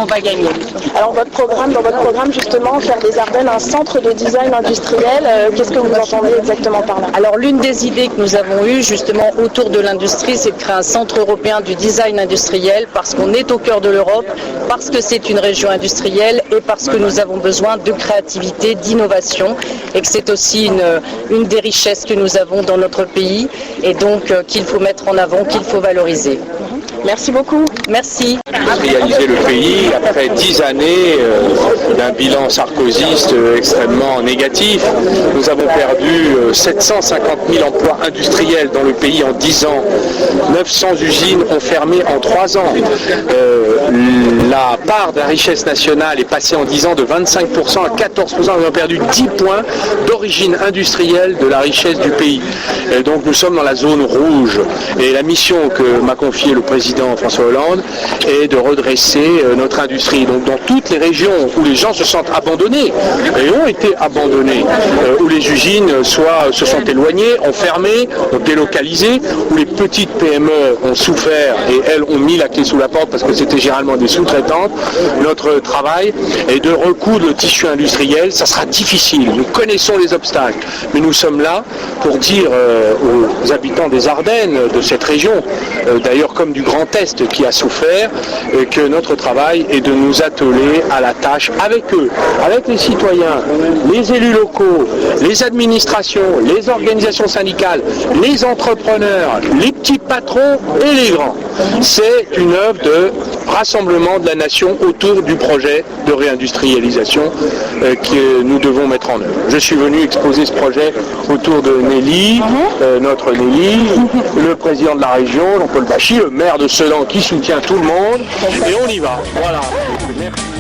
on va gagner. Alors dans votre programme justement, faire des Ardennes un centre de design industriel, qu'est-ce que vous entendez exactement par là? Alors l'une des idées que nous avons eues justement autour de l'industrie, c'est de créer un centre européen du design industriel parce qu'on est au cœur de l'Europe, parce que c'est une région industrielle et parce que nous avons besoin de créativité, d'innovation et que c'est aussi une des richesses que nous avons dans notre pays et donc qu'il faut mettre en avant, qu'il faut valoriser. Merci beaucoup. Merci. Réaliser le pays après 10 années d'un bilan sarkozyste extrêmement négatif. Nous avons perdu 750 000 emplois industriels dans le pays en 10 ans. 900 usines ont fermé en 3 ans. La part de la richesse nationale est passée en 10 ans de 25% à 14%. Nous avons perdu 10 points d'origine industrielle de la richesse du pays. Et donc nous sommes dans la zone rouge. Et la mission que m'a confiée le président François Hollande est de redresser notre industrie. Donc dans toutes les régions où les gens se sentent abandonnés et ont été abandonnés, où les usines soit se sont éloignées, ont fermé, ont délocalisé, où les petites PME ont souffert et elles ont mis la clé sous la porte parce que c'était généralement des sous-traitantes, notre travail est de recoudre le tissu industriel. Ça sera difficile, nous connaissons les obstacles, mais nous sommes là pour dire aux habitants des Ardennes, de cette région, d'ailleurs comme du Grand Est qui a souffert, que notre travail est de nous atteler à la tâche avec eux, avec les citoyens, les élus locaux, les administrations, les organisations syndicales, les entrepreneurs, les petits patrons et les grands. C'est une œuvre de rassemblement de la nation autour du projet de réindustrialisation que nous devons mettre en œuvre. Je suis venu exposer ce projet autour de Nelly, notre Nelly, le président de la région, Jean-Paul Bachy, le maire de Sedan qui soutient tout le monde, et on y va. Voilà. Merci.